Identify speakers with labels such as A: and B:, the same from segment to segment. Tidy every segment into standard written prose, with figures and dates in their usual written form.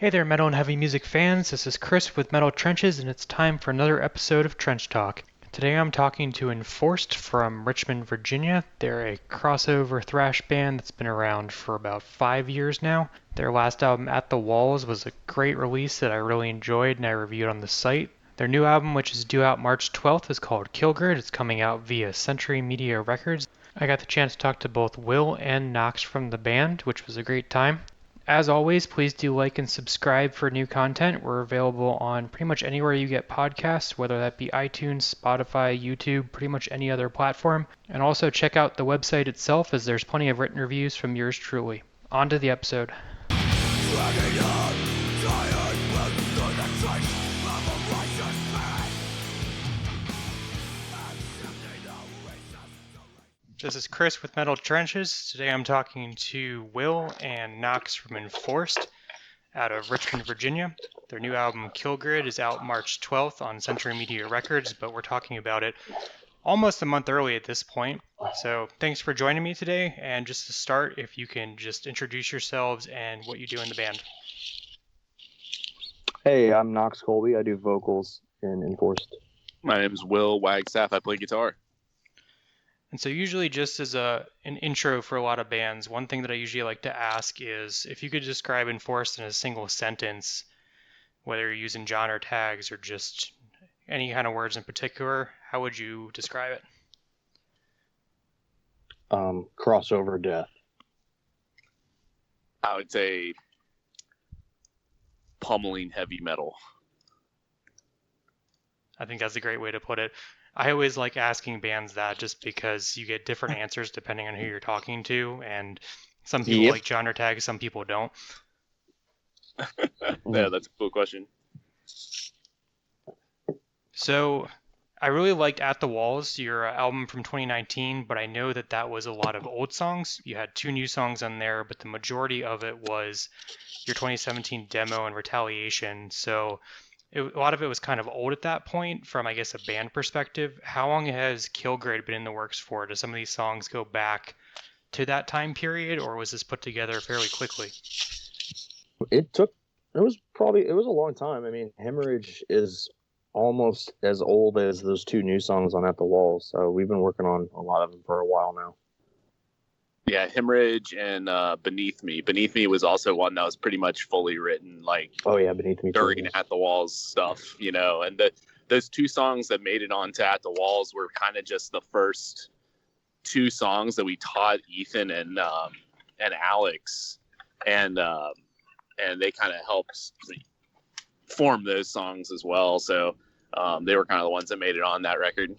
A: Hey there, metal and heavy music fans. This is Chris with Metal Trenches, and it's time for another episode of Trench Talk. Today I'm talking to Enforced from Richmond, Virginia. They're a crossover thrash band that's been around for about 5 years now. Their last album, At the Walls, was a great release that I really enjoyed and I reviewed on the site. Their new album, which is due out March 12th, is called Killgrid. It's coming out via Century Media Records. I got the chance to talk to both Will and Knox from the band, which was a great time. As always, please do like and subscribe for new content. We're available on pretty much anywhere you get podcasts, whether that be iTunes, Spotify, YouTube, pretty much any other platform. And also check out the website itself, as there's plenty of written reviews from yours truly. On to the episode. This is Chris with Metal Trenches. Today I'm talking to Will and Knox from Enforced out of Richmond, Virginia. Their new album Killgrid is out March 12th on Century Media Records, but we're talking about it almost a month early at this point. So thanks for joining me today, and just to start, if you can just introduce yourselves and what you do in the band.
B: Hey, I'm Knox Colby. I do vocals in Enforced.
C: My name is Will Wagstaff. I play guitar.
A: And so usually just as an intro for a lot of bands, one thing that I usually like to ask is if you could describe Enforced in a single sentence, whether you're using genre tags or just any kind of words in particular, how would you describe it?
B: Crossover death.
C: I would say pummeling heavy metal.
A: I think that's a great way to put it. I always like asking bands that just because you get different answers depending on who you're talking to, and some people like genre tags, some people don't.
C: Yeah, that's a cool question.
A: So I really liked At the Walls, your album from 2019, but I know that that was a lot of old songs. You had 2 new songs on there, but the majority of it was your 2017 demo and Retaliation. So a lot of it was kind of old at that point from, I guess, a band perspective. How long has Killgrid been in the works for? Do some of these songs go back to that time period, or was this put together fairly quickly?
B: It was a long time. I mean, Hemorrhage is almost as old as those 2 new songs on At the Walls. So we've been working on a lot of them for a while now.
C: Yeah, Hemorrhage and Beneath Me. Beneath Me was also one that was pretty much fully written, like,
B: Beneath Me
C: during At the Walls stuff, you know. And those 2 songs that made it onto At the Walls were kind of just the first 2 songs that we taught Ethan and Alex, and they kind of helped form those songs as well. So they were kind of the ones that made it on that record.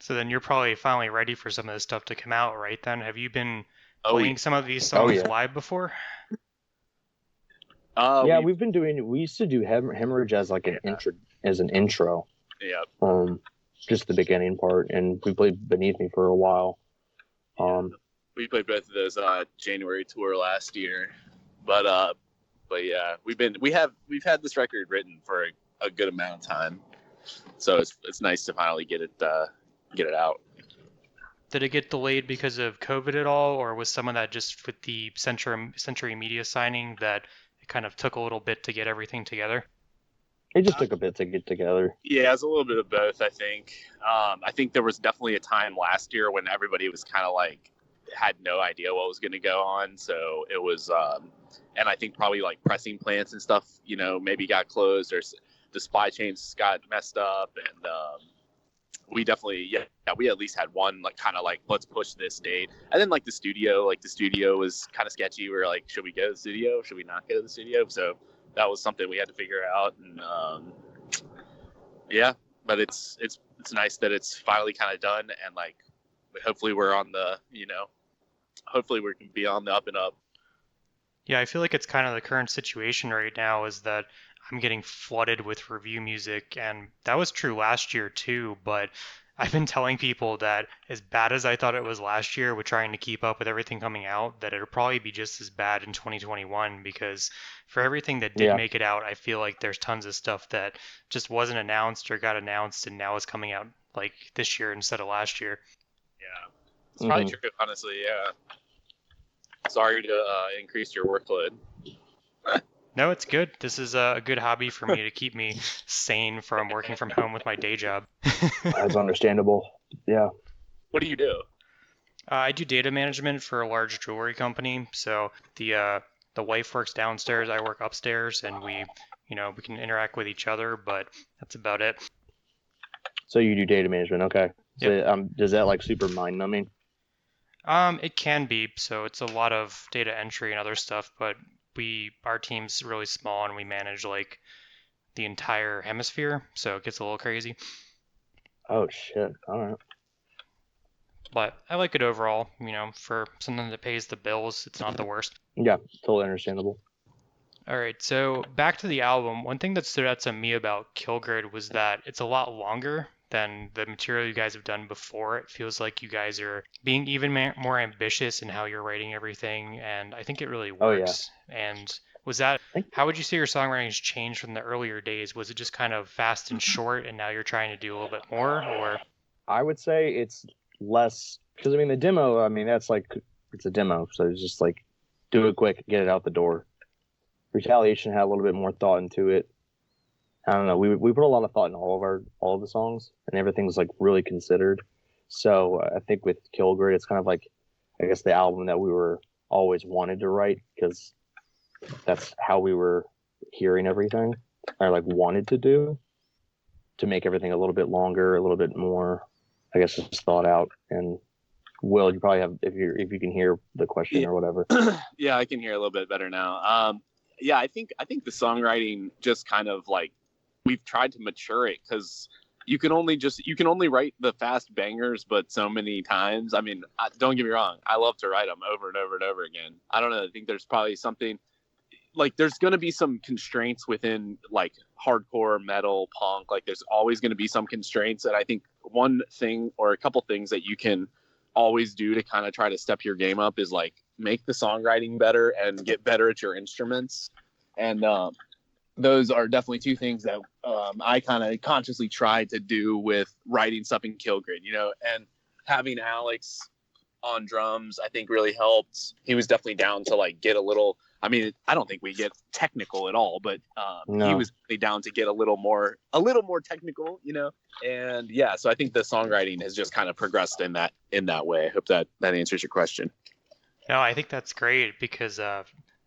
A: So then you're probably finally ready for some of this stuff to come out, right then? Have you been playing some of these songs live before?
B: We used to do Hemorrhage as like an intro.
C: Yeah.
B: Just the beginning part, and we played Beneath Me for a while.
C: We played both of those January tour last year, but yeah, we've had this record written for a good amount of time, so it's nice to finally get it out.
A: Did it get delayed because of COVID at all, or was some of that just with the Century Media signing that it kind of took a little bit to get everything together?
B: It just took a bit to get together.
C: Yeah, it's a little bit of both, I think. I think there was definitely a time last year when everybody was kind of like had no idea what was going to go on, so it was and I think probably like pressing plants and stuff, you know, maybe got closed, or the supply chains got messed up, and we definitely, we at least had one like kind of like, let's push this date. And then like the studio was kind of sketchy. We were like, should we go to the studio? Should we not go to the studio? So that was something we had to figure out. And but it's nice that it's finally kind of done, and like hopefully we're on the, you know, hopefully we can be on the up and up.
A: Yeah, I feel like it's kind of the current situation right now is that I'm getting flooded with review music, and that was true last year too, but I've been telling people that as bad as I thought it was last year with trying to keep up with everything coming out, that it'll probably be just as bad in 2021, because for everything that did make it out, I feel like there's tons of stuff that just wasn't announced or got announced and now is coming out like this year instead of last year.
C: Yeah, it's probably true, honestly, yeah. Sorry to increase your workload.
A: No, it's good. This is a good hobby for me to keep me sane from working from home with my day job.
B: That's understandable. Yeah.
C: What do you do?
A: I do data management for a large jewelry company. So the wife works downstairs, I work upstairs, and we can interact with each other, but that's about it.
B: So you do data management, okay?
A: Yep.
B: So does that like super mind numbing?
A: It can be. So it's a lot of data entry and other stuff, but our team's really small and we manage like the entire hemisphere, so it gets a little crazy.
B: Oh shit! All right.
A: But I like it overall, for something that pays the bills, it's not the worst.
B: Yeah, totally understandable.
A: All right, so back to the album. One thing that stood out to me about Kilgrid was that it's a lot longer than the material you guys have done before. It feels like you guys are being even more ambitious in how you're writing everything, and I think it really
B: Oh yeah.
A: works. And was that,
B: Thank
A: how would you say your songwriting has changed from the earlier days? Was it just kind of fast and short, and now you're trying to do a little bit more, or?
B: I would say it's less because I mean the demo. I mean that's like it's a demo, so it's just like do it quick, get it out the door. Retaliation had a little bit more thought into it. I don't know. We put a lot of thought in all of the songs, and everything's like really considered. So I think with Kilgrid, it's kind of like I guess the album that we were always wanted to write because that's how we were hearing everything, or like wanted to do to make everything a little bit longer, a little bit more, I guess, just thought out. And Will, you probably have if you can hear the question
C: Yeah.
B: or whatever.
C: Yeah, I can hear a little bit better now. Yeah, I think the songwriting just kind of like we've tried to mature it because you can only write the fast bangers, but so many times. I mean, don't get me wrong, I love to write them over and over and over again. I don't know. I think there's probably something like there's going to be some constraints within like hardcore metal punk. Like there's always going to be some constraints, and I think one thing or a couple things that you can always do to kind of try to step your game up is like make the songwriting better and get better at your instruments. And those are definitely two things that I kind of consciously tried to do with writing stuff in Kilgrid, and having Alex on drums, I think really helped. He was definitely down to like get a little, I mean, I don't think we get technical at all, but
B: No.
C: he was really down to get a little more technical, and yeah, so I think the songwriting has just kind of progressed in that way. I hope that answers your question.
A: No, I think that's great because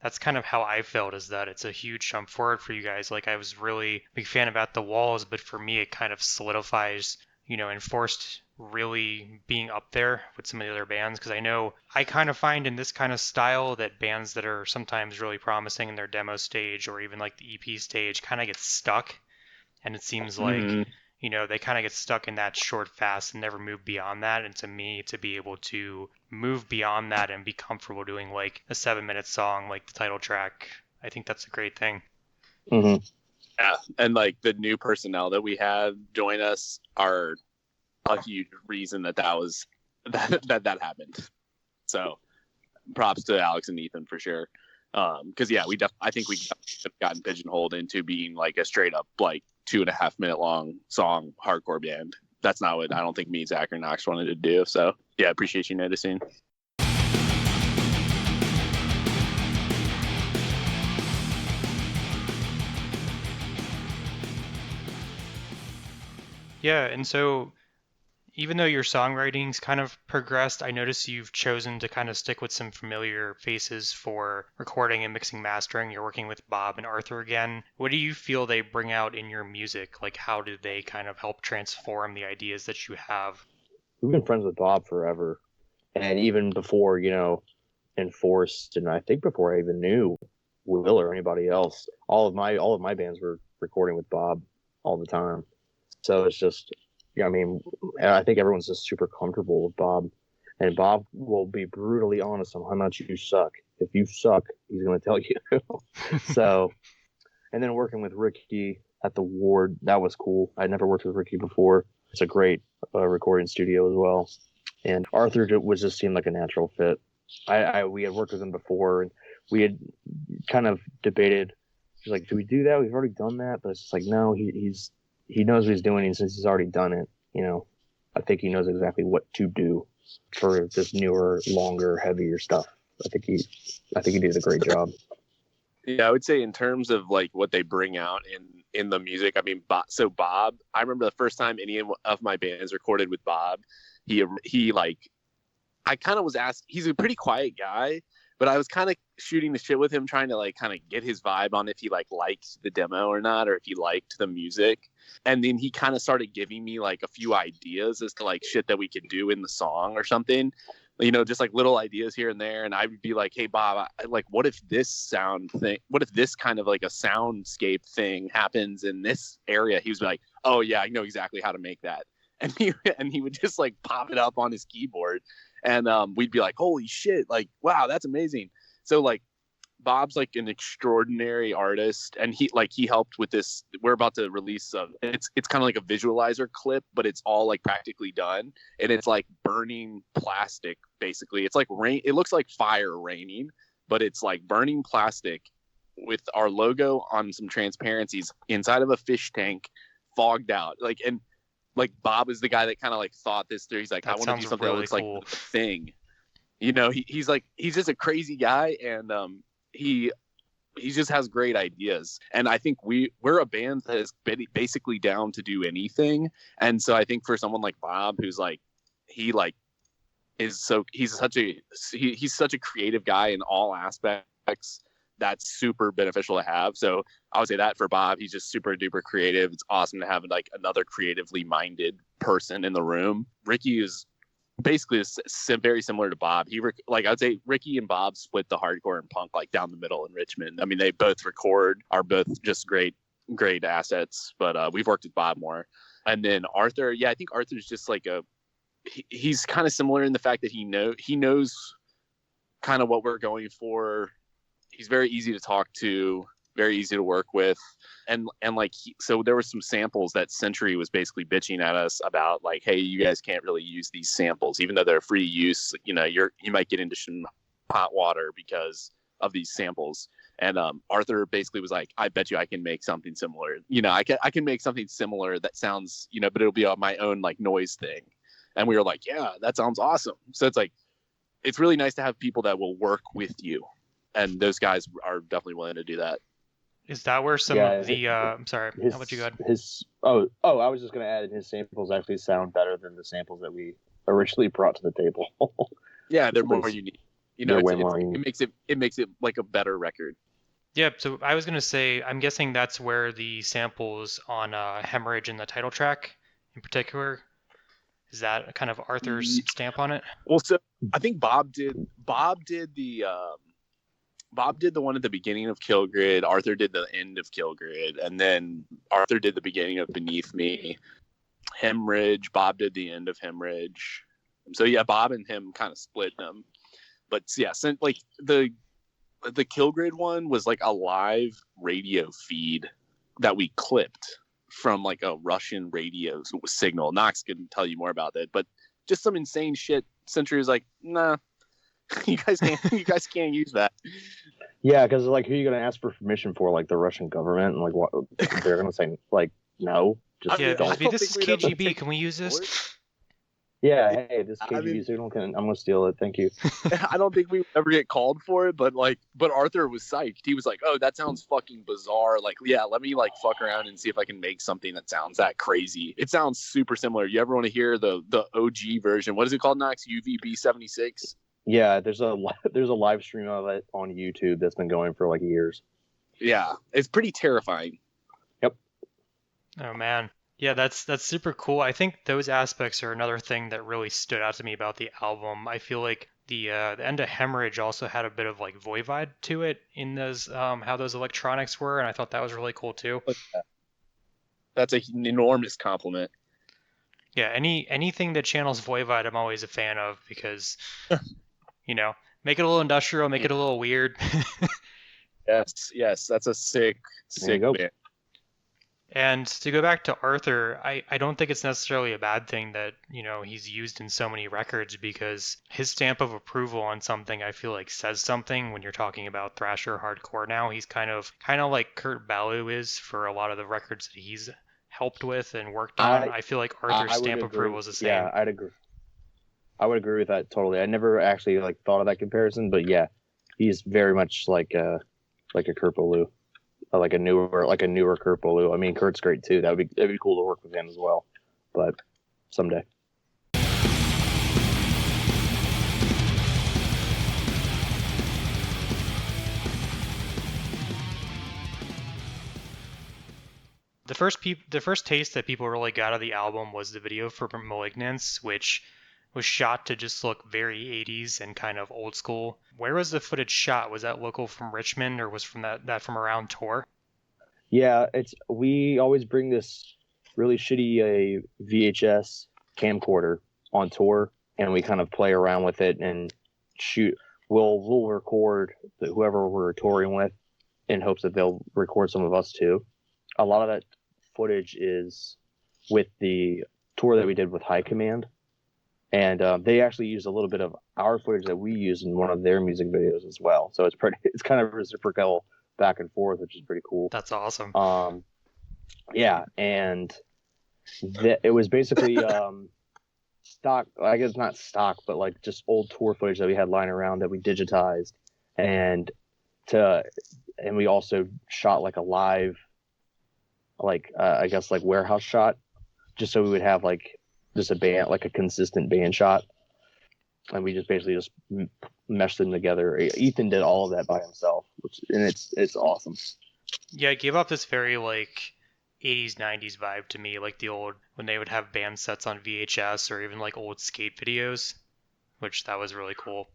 A: that's kind of how I felt, is that it's a huge jump forward for you guys. Like I was really a big fan about the walls, but for me it kind of solidifies, enforced really being up there with some of the other bands, because I know I kind of find in this kind of style that bands that are sometimes really promising in their demo stage or even like the EP stage kind of get stuck, and it seems like they kind of get stuck in that short fast and never move beyond that. And to me, to be able to move beyond that and be comfortable doing like a 7-minute song like the title track, I think that's a great thing.
B: Mm-hmm.
C: Yeah, and like the new personnel that we had join us are a huge reason that was that happened. So props to Alex and Ethan for sure. Because yeah, I think we have gotten pigeonholed into being like a straight up like 2.5 minute long song hardcore band. That's not what I don't think me, Zach, or Knox wanted to do. So yeah, appreciate you noticing.
A: Yeah, and so even though your songwriting's kind of progressed, I notice you've chosen to kind of stick with some familiar faces for recording and mixing mastering. You're working with Bob and Arthur again. What do you feel they bring out in your music? Like, how do they kind of help transform the ideas that you have?
B: We've been friends with Bob forever, and even before Enforced, and I think before I even knew Will or anybody else, all of my bands were recording with Bob all the time. So it's just, yeah, I mean, I think everyone's just super comfortable with Bob, and Bob will be brutally honest on how much you suck. If you suck, he's going to tell you. So, and then working with Ricky at the Ward, that was cool. I'd never worked with Ricky before. It's a great recording studio as well. And Arthur was just seemed like a natural fit. We had worked with him before, and we had kind of debated. He's like, "Do we do that? We've already done that." But it's just like, no, he knows what he's doing, and since he's already done it, I think he knows exactly what to do for this newer, longer, heavier stuff. I think he did a great job.
C: Yeah, I would say in terms of like what they bring out in the music. I mean, Bob. I remember the first time any of my bands recorded with Bob. He like I kind of was asked. He's a pretty quiet guy, but I was kind of shooting the shit with him, trying to like kind of get his vibe on if he like liked the demo or not, or if he liked the music. And then he kind of started giving me like a few ideas as to like shit that we could do in the song or something, just like little ideas here and there. And I would be like, hey Bob, like what if this sound thing, what if this kind of like a soundscape thing happens in this area? He was like, oh yeah, I know exactly how to make that. And he would just like pop it up on his keyboard, and we'd be like, holy shit, like wow, that's amazing. So like Bob's like an extraordinary artist, and he helped with this. We're about to release it's kind of like a visualizer clip, but it's all like practically done, and it's like burning plastic basically. It's like rain. It looks like fire raining, but it's like burning plastic with our logo on some transparencies inside of a fish tank, fogged out. Like Bob is the guy that kind of like thought this through. He's like, I want to do something really that looks cool. Like the Thing. He's just a crazy guy, and he just has great ideas. And I think we're a band that is basically down to do anything. And so I think for someone like Bob, who's like he's such a creative guy in all aspects. That's super beneficial to have. So I would say that for Bob, he's just super duper creative. It's awesome to have like another creatively minded person in the room. Ricky is basically very similar to Bob. I would say Ricky and Bob split the hardcore and punk like down the middle in Richmond. I mean, they both are both just great assets, but we've worked with Bob more. And then Arthur, yeah, I think Arthur's just like he's kind of similar in the fact that he knows kind of what we're going for. He's very easy to talk to, very easy to work with. And so there were some samples that Century was basically bitching at us about, like, hey, you guys can't really use these samples, even though they're free use. You might get into some hot water because of these samples. And Arthur basically was like, I bet you I can make something similar. I can make something similar that sounds, but it'll be on my own like noise thing. And we were like, yeah, that sounds awesome. So it's like, it's really nice to have people that will work with you. And those guys are definitely willing to do that.
A: Is that where some of the I'm sorry, how about you go ahead?
B: I was just going to add, his samples actually sound better than the samples that we originally brought to the table.
C: Yeah, they're more unique. It makes it like a better record.
A: Yeah, so I was going to say, I'm guessing that's where the samples on Hemorrhage in the title track in particular, is that kind of Arthur's stamp on it?
C: Well, so I think Bob did the one at the beginning of Killgrid. Arthur did the end of Killgrid, and then Arthur did the beginning of Beneath Me. Hemorrhage, Bob did the end of Hemorrhage. So yeah, Bob and him kind of split them. But yeah, like the Killgrid one was like a live radio feed that we clipped from like a Russian radio signal. Knox can tell you more about that, but just some insane shit. Century was like, nah. You guys can't use that.
B: Yeah, because like, who are you going to ask for permission for? Like the Russian government, and like what they're going to say? Like, no,
A: just don't. This is KGB. Can we use this?
B: Yeah, hey, this KGB signal I'm going to steal it. Thank you.
C: I don't think we ever get called for it, but Arthur was psyched. He was like, oh, that sounds fucking bizarre. Like, yeah, let me like fuck around and see if I can make something that sounds that crazy. It sounds super similar. You ever want to hear the OG version? What is it called, Knox? UVB-76?
B: Yeah, there's a live stream of it on YouTube that's been going for like years.
C: Yeah, it's pretty terrifying.
B: Yep.
A: Oh man, yeah, that's super cool. I think those aspects are another thing that really stood out to me about the album. I feel like the end of Hemorrhage also had a bit of like Voivod to it in those how those electronics were, and I thought that was really cool too.
C: That's an enormous compliment.
A: Yeah, anything that channels Voivod, I'm always a fan of because. Make it a little industrial, make it a little weird.
C: Yes, that's a sick band.
A: And to go back to Arthur, I don't think it's necessarily a bad thing that, he's used in so many records, because his stamp of approval on something, I feel like, says something when you're talking about thrash or hardcore now. He's kind of like Kurt Ballou is for a lot of the records that he's helped with and worked on. I feel like Arthur's stamp of approval is the same.
B: Yeah, I'd agree. I would agree with that totally. I never actually like thought of that comparison, but yeah, he's very much like like a Kerpaloo, like a newer Kerpaloo. I mean, Kurt's great too. That'd be cool to work with him as well, but someday.
A: The first taste that people really got of the album was the video for Malignance, which was shot to just look very 80s and kind of old school. Where was the footage shot? Was that local from Richmond or was from that from around tour?
B: Yeah, we always bring this really shitty VHS camcorder on tour, and we kind of play around with it and shoot. We'll record whoever we're touring with in hopes that they'll record some of us too. A lot of that footage is with the tour that we did with High Command, and they actually used a little bit of our footage that we used in one of their music videos as well. So it's kind of reciprocal back and forth, which is pretty cool.
A: That's awesome.
B: Yeah, and it was basically stock. I guess not stock, but like just old tour footage that we had lying around that we digitized, and we also shot like a live, like I guess like warehouse shot, just so we would have like just a band, like a consistent band shot, and we just basically just meshed them together. Ethan did all of that by himself, and it's awesome.
A: Yeah, it gave off this very like 80s 90s vibe to me, like the old when they would have band sets on VHS or even like old skate videos, which that was really cool.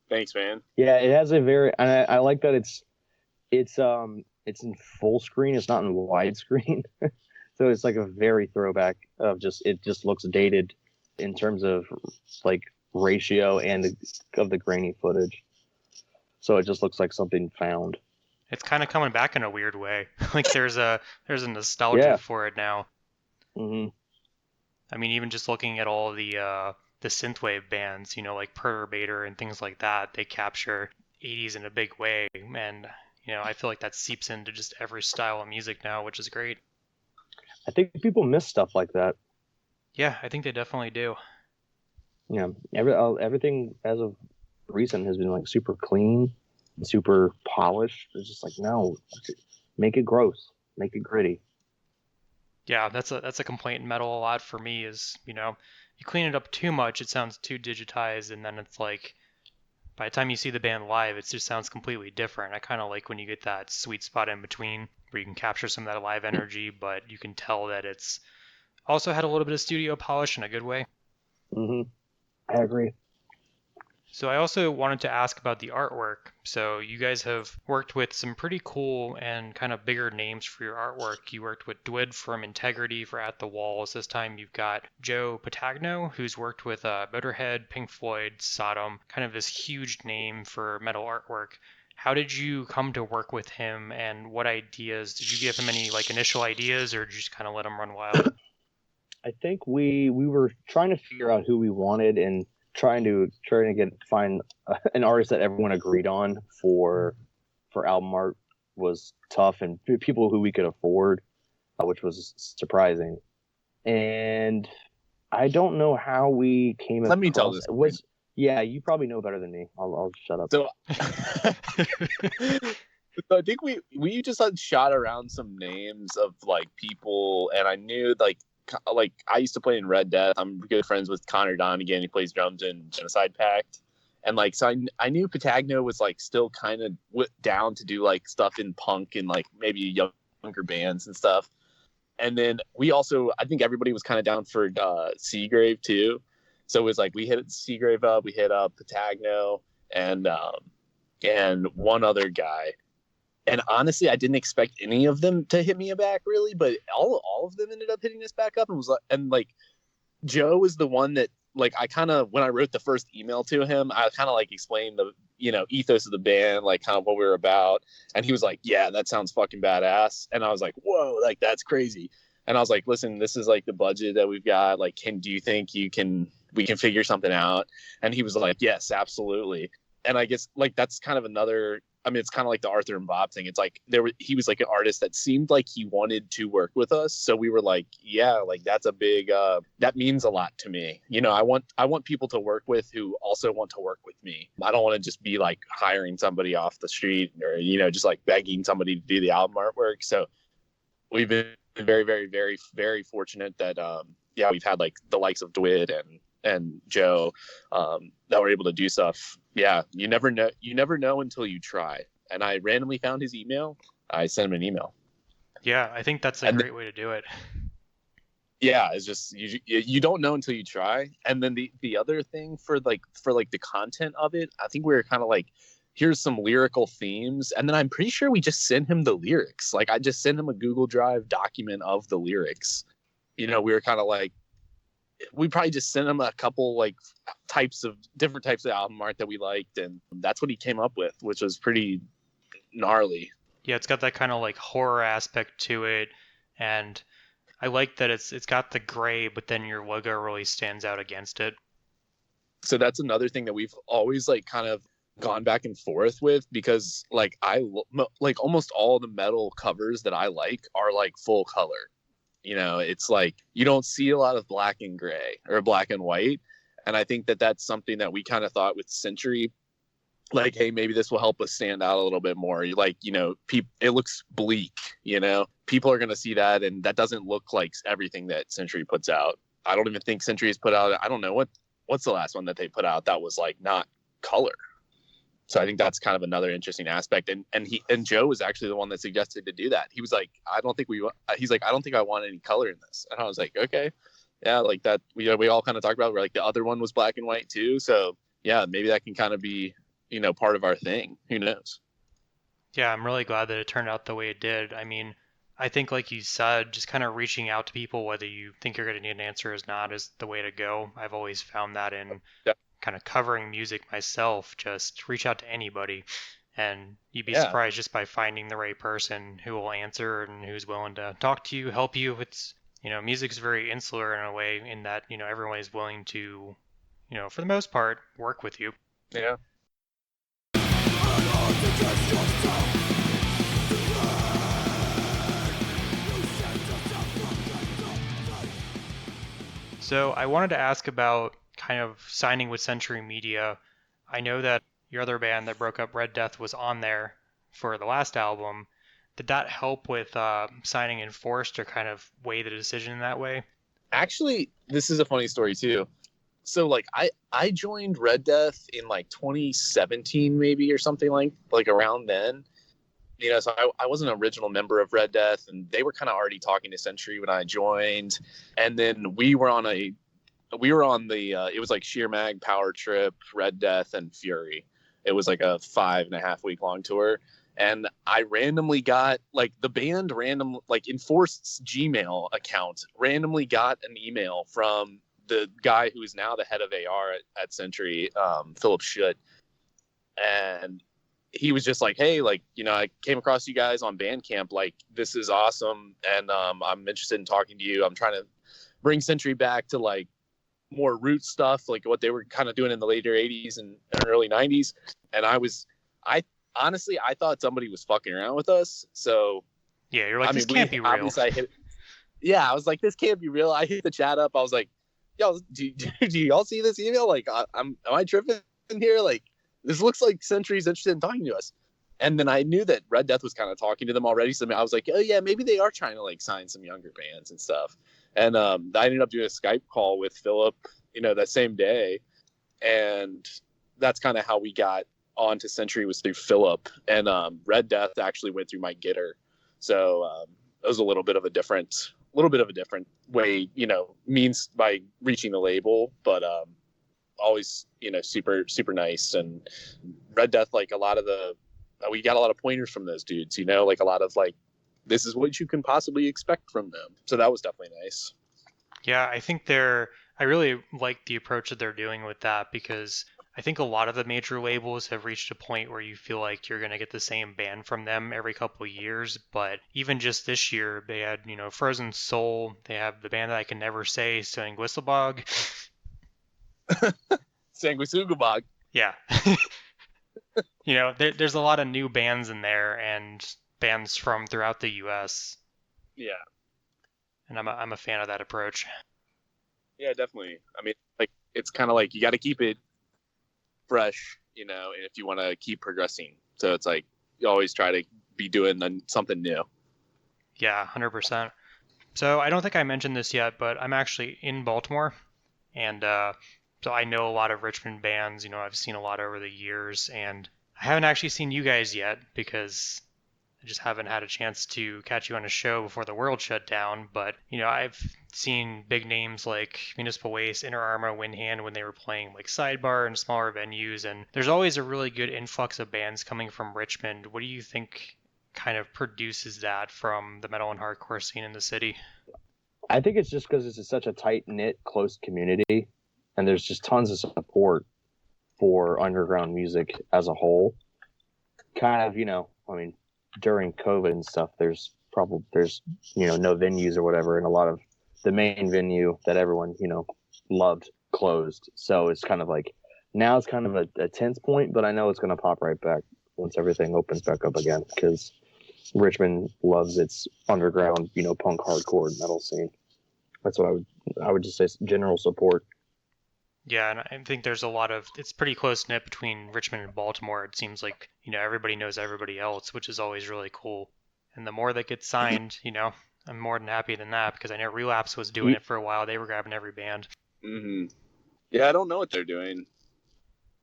C: Thanks, man.
B: Yeah, it has a very, and I like that it's in full screen. It's not in widescreen, so it's like a very throwback of it just looks dated in terms of like ratio and of the grainy footage. So it just looks like something found.
A: It's kind of coming back in a weird way. Like there's a nostalgia for it now.
B: Mm-hmm.
A: I mean, even just looking at all the synthwave bands, like Perturbator and things like that, they capture 80s in a big way, and I feel like that seeps into just every style of music now, which is great.
B: I think people miss stuff like that.
A: Yeah, I think they definitely do.
B: Yeah, everything as of recent has been like super clean, super polished. It's just like, no, make it gross, make it gritty.
A: Yeah, that's a complaint in metal a lot for me is, you clean it up too much, it sounds too digitized, and then it's like by the time you see the band live, it just sounds completely different. I kind of like when you get that sweet spot in between where you can capture some of that live energy, but you can tell that it's also had a little bit of studio polish in a good way.
B: Mm-hmm. I agree.
A: So I also wanted to ask about the artwork. So you guys have worked with some pretty cool and kind of bigger names for your artwork. You worked with Dwid from Integrity for At the Walls. This time you've got Joe Patagno, who's worked with Motorhead, Pink Floyd, Sodom, kind of this huge name for metal artwork. How did you come to work with him, and what ideas did you give him? Any like initial ideas, or did you just kind of let him run wild?
B: I think we were trying to figure out who we wanted and trying to find an artist that everyone agreed on for album art was tough, and people who we could afford, which was surprising. And I don't know how we came.
C: Let me tell this.
B: Yeah, you probably know better than me. I'll shut up.
C: So, so I think we just had shot around some names of like people, and I knew like I used to play in Red Death. I'm good friends with Connor Donegan. He plays drums in Genocide Pact. And like, so I knew Patagno was like still kind of down to do like stuff in punk and like maybe younger bands and stuff. And then we also, I think everybody was kind of down for Seagrave too. So it was like we hit Seagrave up, we hit up Patagno and one other guy. And honestly, I didn't expect any of them to hit me back really, but all of them ended up hitting us back up, and was like Joe was the one that like I kind of, when I wrote the first email to him, I kind of like explained the ethos of the band, like kind of what we were about, and he was like, yeah, that sounds fucking badass. And I was like, whoa, like that's crazy. And I was like, listen, this is like the budget that we've got, like do you think we can figure something out? And he was like, yes, absolutely. and I guess like that's kind of another. I mean, it's kind of like the Arthur and Bob thing. It's like he was like an artist that seemed like he wanted to work with us, so we were like, yeah, like that's a big that means a lot to me. I want people to work with who also want to work with me. I don't want to just be like hiring somebody off the street or just like begging somebody to do the album artwork. So we've been very, very, very, very fortunate that yeah, we've had like the likes of Dwid and Joe that were able to do stuff. Yeah, you never know until you try. And I randomly found his email. I sent him an email.
A: Yeah, I think that's a
C: And
A: great way to do it.
C: yeah, it's just you don't know until you try. And then the other thing for the content of it, I think we were kind of like, here's some lyrical themes, and then I'm pretty sure we just sent him the lyrics. Like I just sent him a Google Drive document of the lyrics. We were kind of like, we probably just sent him a couple like different types of album art that we liked, and that's what he came up with, which was pretty gnarly.
A: Yeah, it's got that kind of like horror aspect to it, and I like that it's got the gray, but then your logo really stands out against it.
C: So that's another thing that we've always like kind of gone back and forth with, because like like almost all the metal covers that I like are like full color. It's like you don't see a lot of black and gray or black and white, and I think that that's something that we kind of thought with Century, like, hey, maybe this will help us stand out a little bit more. Like, it looks bleak. People are going to see that, and that doesn't look like everything that Century puts out. I don't even think Century has put out. I don't know what's the last one that they put out that was like not color. So I think that's kind of another interesting aspect. And Joe was actually the one that suggested to do that. He was like, he's like, I don't think I want any color in this. And I was like, okay, yeah, like that. We all kind of talked about it. We're like, the other one was black and white too. So yeah, maybe that can kind of be, part of our thing. Who knows?
A: Yeah, I'm really glad that it turned out the way it did. I mean, I think like you said, just kind of reaching out to people, whether you think you're going to need an answer or not, is the way to go. I've always found that in
C: Yeah.
A: kind of covering music myself, just reach out to anybody, and you'd be
C: Yeah.
A: surprised just by finding the right person who will answer and who's willing to talk to you, help you. It's, music is very insular in a way in that, everyone is willing to, for the most part, work with you.
C: Yeah.
A: So I wanted to ask about kind of signing with Century Media. I know that your other band that broke up, Red Death, was on there for the last album. Did that help with signing Enforced or kind of weigh the decision in that way?
C: Actually, this is a funny story too. So like I joined Red Death in like 2017 maybe or something like around then. So I was an original member of Red Death, and they were kind of already talking to Century when I joined. And then we were on the it was like Sheer Mag, Power Trip, Red Death, and Fury. It was like a 5.5 week long tour. And I randomly got like the band like Enforced's Gmail account randomly got an email from the guy who is now the head of AR at Century, Philip Schutt. And he was just like, hey, like, I came across you guys on Bandcamp. Like, this is awesome. And I'm interested in talking to you. I'm trying to bring Century back to like more root stuff, like what they were kind of doing in the later 80s and early 90s. And I honestly, I thought somebody was fucking around with us. So,
A: Yeah, you're like, this can't be real.
C: Obviously I was like, this can't be real. I hit the chat up. I was like, yo, do y'all see this email? Like, am I tripping here? Like, this looks like Century's interested in talking to us. And then I knew that Red Death was kind of talking to them already. So I was like, oh yeah, maybe they are trying to like sign some younger bands and stuff. And I ended up doing a Skype call with Philip, that same day. And that's kind of how we got onto Century, was through Philip. And Red Death actually went through my Gitter. So it was a little bit of a different way, means by reaching the label, but always, super, super nice. And Red Death, like we got a lot of pointers from those dudes, like a lot of like, this is what you can possibly expect from them. So that was definitely nice.
A: Yeah, I really like the approach that they're doing with that, because I think a lot of the major labels have reached a point where you feel like you're going to get the same band from them every couple of years. But even just this year, they had, Frozen Soul. They have the band that I can never say, Sanguisselbog.
C: Sanguisugabog.
A: Yeah. there's a lot of new bands in there and bands from throughout the U.S.
C: Yeah,
A: and I'm a fan of that approach.
C: yeah, definitely. I mean, like it's kind of like you got to keep it fresh, and if you want to keep progressing. So it's like you always try to be doing something new.
A: Yeah, 100%. So I don't think I mentioned this yet, but I'm actually in Baltimore, and so I know a lot of Richmond bands. I've seen a lot over the years, and I haven't actually seen you guys yet because I just haven't had a chance to catch you on a show before the world shut down. But I've seen big names like Municipal Waste, Inner Arma, Windhand when they were playing like Sidebar and smaller venues, and there's always a really good influx of bands coming from Richmond. What do you think kind of produces that from the metal and hardcore scene in the city?
B: I think it's just because it's such a tight knit, close community, and there's just tons of support for underground music as a whole. Kind of, I mean, during COVID and stuff, there's no venues or whatever, and a lot of the main venue that everyone loved closed. So it's kind of like now it's kind of a tense point, but I know it's going to pop right back once everything opens back up again because Richmond loves its underground, punk, hardcore, metal scene. That's what I would just say. General support.
A: Yeah, and I think there's a lot of it's pretty close knit between Richmond and Baltimore. It seems like, everybody knows everybody else, which is always really cool. And the more that gets signed, I'm more than happy than that because I know Relapse was doing it for a while. They were grabbing every band.
C: Mm-hmm. Yeah, I don't know what they're doing.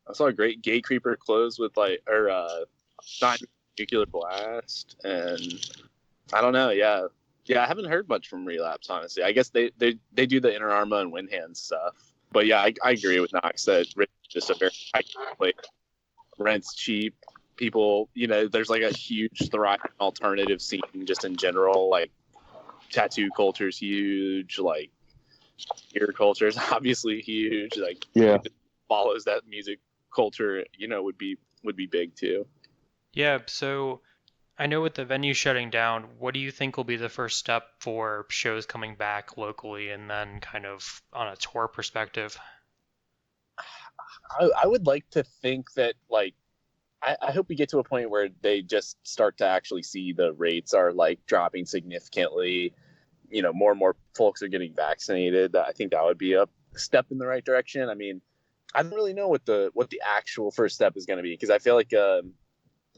C: I saw a great Gate Creeper close with not Nuclear Blast, and I don't know. Yeah, yeah, I haven't heard much from Relapse, honestly. I guess they do the Inner Arma and Windhand stuff, but yeah, I agree with Knox that Rich is just a very high place. Rent's cheap. People, there's like a huge thriving alternative scene just in general. Like tattoo culture is huge. Like beer culture is obviously huge. Like
B: Yeah.
C: follows that music culture, would be big too.
A: Yeah, so I know with the venue shutting down, what do you think will be the first step for shows coming back locally and then kind of on a tour perspective?
C: I would like to think that like I hope we get to a point where they just start to actually see the rates are like dropping significantly. More and more folks are getting vaccinated. I think that would be a step in the right direction. I mean, I don't really know what the actual first step is going to be because I feel like I'm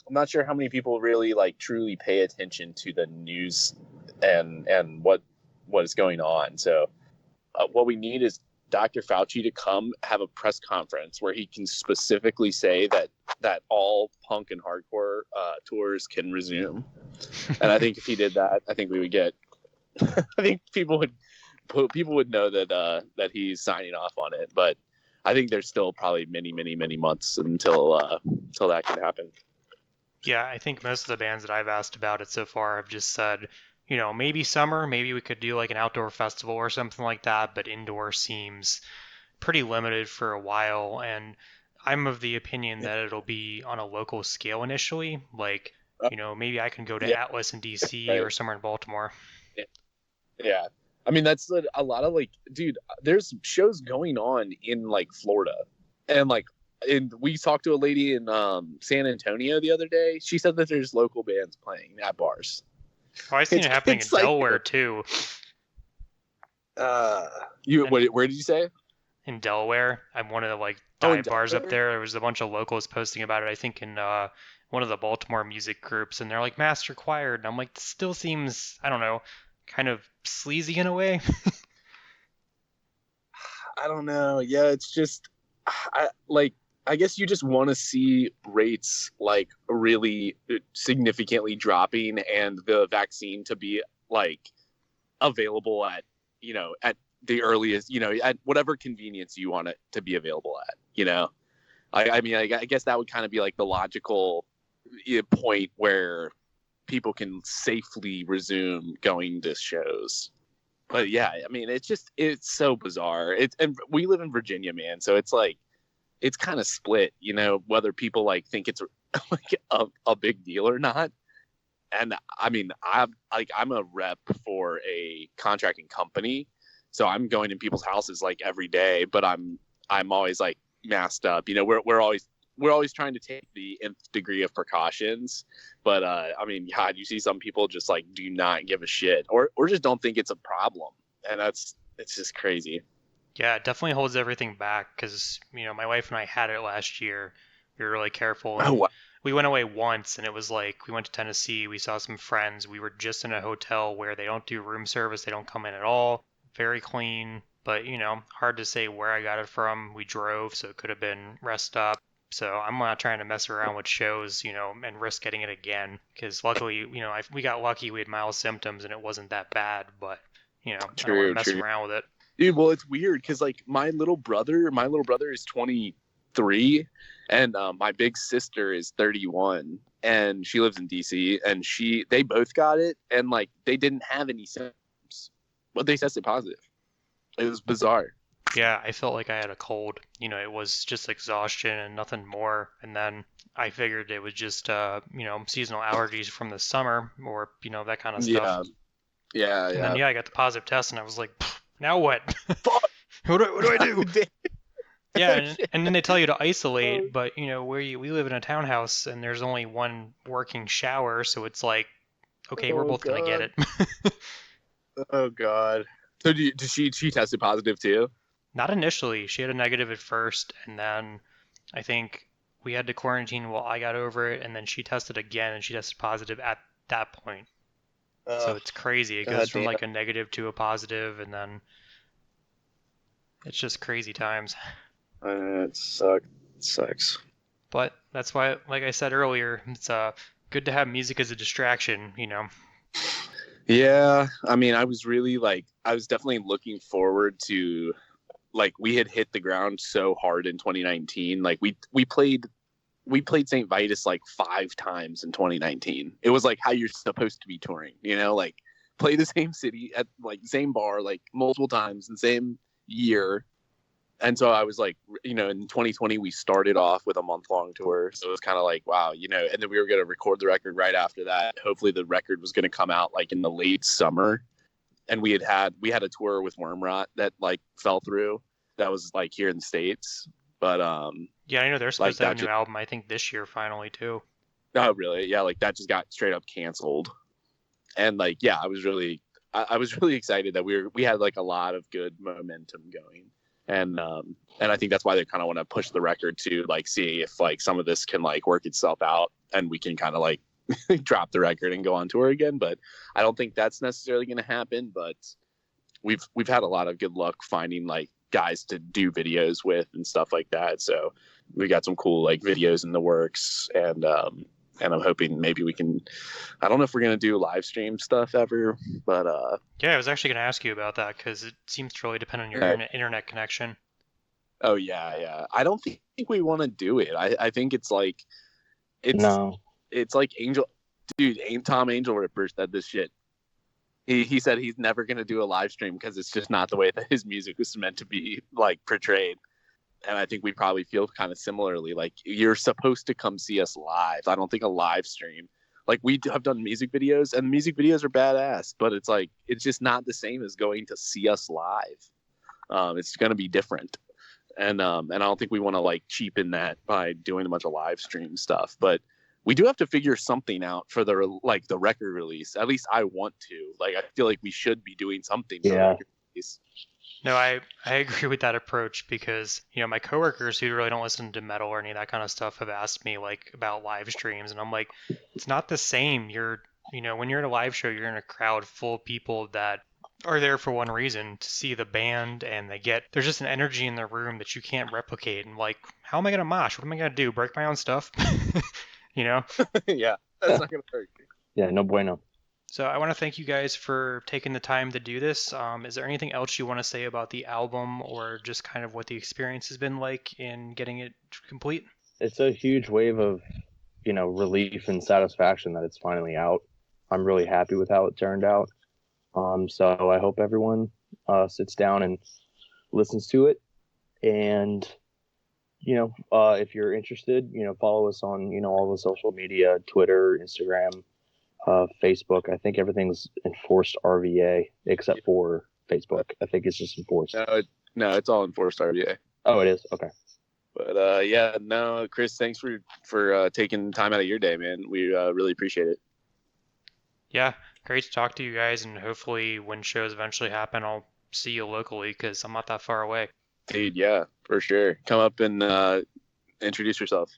C: not sure how many people really like truly pay attention to the news and what is going on. So what we need is Dr. Fauci to come have a press conference where he can specifically say that all punk and hardcore tours can resume. And I think if he did that, I think we would get. I think people would know that he's signing off on it. But I think there's still probably many, many, many months until that can happen.
A: Yeah, I think most of the bands that I've asked about it so far have just said, maybe summer, maybe we could do like an outdoor festival or something like that, but indoor seems pretty limited for a while. And I'm of the opinion that it'll be on a local scale initially. Like, maybe I can go to
C: Yeah,
A: Atlas in DC or
C: right.
A: somewhere in Baltimore.
C: Yeah. I mean, that's a lot of like, dude, there's shows going on in like Florida. And like, and we talked to a lady in San Antonio the other day. She said that there's local bands playing at bars.
A: Oh, I've seen it happening in
C: It's like,
A: Delaware too.
C: uh,
A: And
C: where did you say?
A: in Delaware, I'm one of the like
C: Oh, in
A: dive bars up
C: Delaware?
A: there. There was a bunch of locals posting about it. I think in one of the Baltimore music groups, and they're like mass required. And I'm like, this still seems, I don't know, kind of sleazy in a way.
C: I don't know. Yeah, it's just, I guess you just want to see rates like really significantly dropping and the vaccine to be like available at the earliest, at whatever convenience you want it to be available at. I mean, I guess that would kind of be like the logical point where people can safely resume going to shows. But yeah, I mean, it's so bizarre. And we live in Virginia, man, so it's like it's kind of split, whether people like think it's like a big deal or not. And I mean, I'm a rep for a contracting company, so I'm going in people's houses like every day, but I'm always like masked up. We're always we're always trying to take the nth degree of precautions. But I mean, God, you see some people just like do not give a shit, or just don't think it's a problem, and it's just crazy.
A: Yeah, it definitely holds everything back because, my wife and I had it last year. We were really careful,
C: Oh,
A: and
C: wow.
A: we went away once, and it was like we went to Tennessee, we saw some friends, we were just in a hotel where they don't do room service, they don't come in at all, very clean, but, hard to say where I got it from. We drove, so it could have been rest stop. So I'm not trying to mess around with shows, and risk getting it again, because luckily, we got lucky, we had mild symptoms, and it wasn't that bad, but, I don't want to
C: True,
A: mess
C: true.
A: around with it.
C: Dude, well, it's weird because like my little brother is 23, and my big sister is 31, and she lives in DC, and they both got it, and like they didn't have any symptoms, but they tested positive. It was bizarre.
A: Yeah, I felt like I had a cold. It was just exhaustion and nothing more. And then I figured it was just, seasonal allergies from the summer or, that kind of stuff.
C: Yeah, yeah,
A: And then,
C: yeah.
A: yeah, I got the positive test and I was like, now what?
C: Fuck.
A: What do I do? Yeah, and
C: Shit.
A: then they tell you to isolate, but, we live in a townhouse and there's only one working shower. So it's like, okay, we're
C: Oh
A: both going to get
C: god.
A: it.
C: Oh god. So did she tested positive too?
A: Not initially. She had a negative at first, and then I think we had to quarantine while I got over it, and then she tested again, and she tested positive at that point. So it's crazy. It goes
C: God
A: from
C: damn.
A: like a negative to a positive, and then it's just crazy times.
C: It sucks. It sucks.
A: But that's why, like I said earlier, it's good to have music as a distraction.
C: Yeah, I mean, I was definitely looking forward to, like, we had hit the ground so hard in 2019. Like we played St. Vitus like 5 times in 2019. It was like how you're supposed to be touring, like play the same city at like same bar like multiple times in the same year. And so I was like, in 2020 we started off with a month-long tour, so it was kind of like, wow, and then we were going to record the record right after that. Hopefully the record was going to come out like in the late summer, and we had a tour with Wormrot that like fell through. That was like here in the States, but
A: Yeah, I know they're
C: like
A: supposed to have
C: that
A: a new
C: just,
A: album, I think this year finally too.
C: oh really, yeah, like that just got straight up canceled. And like, yeah, I was really excited that we had like a lot of good momentum going. And I think that's why they kind of want to push the record to like see if like some of this can like work itself out and we can kind of like drop the record and go on tour again. But I don't think that's necessarily going to happen. But we've had a lot of good luck finding like guys to do videos with and stuff like that. So we got some cool like videos in the works, and I'm hoping maybe we can. I don't know if we're gonna do live stream stuff ever, but
A: Yeah, I was actually going to ask you about that because it seems to really depend on your internet connection.
C: oh yeah. I don't think we want to do it. I think it's like
B: No.
C: it's like Angel, dude. Tom Angel Ripper said this shit. He said he's never gonna do a live stream because it's just not the way that his music was meant to be like portrayed. And I think we probably feel kind of similarly. Like you're supposed to come see us live. I don't think a live stream. Like we have done music videos, and music videos are badass, but it's like it's just not the same as going to see us live. It's gonna be different, and I don't think we want to like cheapen that by doing a bunch of live stream stuff. But we do have to figure something out for the record release. At least I want to. Like I feel like we should be doing something for the record release.
A: No, I agree with that approach because, my coworkers who really don't listen to metal or any of that kind of stuff have asked me like about live streams, and I'm like, it's not the same. When you're at a live show, you're in a crowd full of people that are there for one reason, to see the band, and there's just an energy in the room that you can't replicate. And like, how am I gonna mosh? What am I gonna do? Break my own stuff? You know?
C: Yeah, that's not gonna work.
B: Yeah, no bueno.
A: So I want to thank you guys for taking the time to do this. Is there anything else you want to say about the album or just kind of what the experience has been like in getting it complete?
B: It's a huge wave of, relief and satisfaction that it's finally out. I'm really happy with how it turned out. So I hope everyone sits down and listens to it. And, if you're interested, follow us on, all the social media, Twitter, Instagram, Facebook. I think everything's enforced RVA except for Facebook. I think it's just enforced.
C: No, it's all enforced RBA.
B: Oh, it is? Okay.
C: But yeah, no, Chris, thanks for taking time out of your day, man. We really appreciate it.
A: Yeah, great to talk to you guys, and hopefully when shows eventually happen, I'll see you locally because I'm not that far away.
C: Dude, yeah, for sure. Come up and introduce yourself.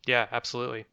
A: Yeah, absolutely.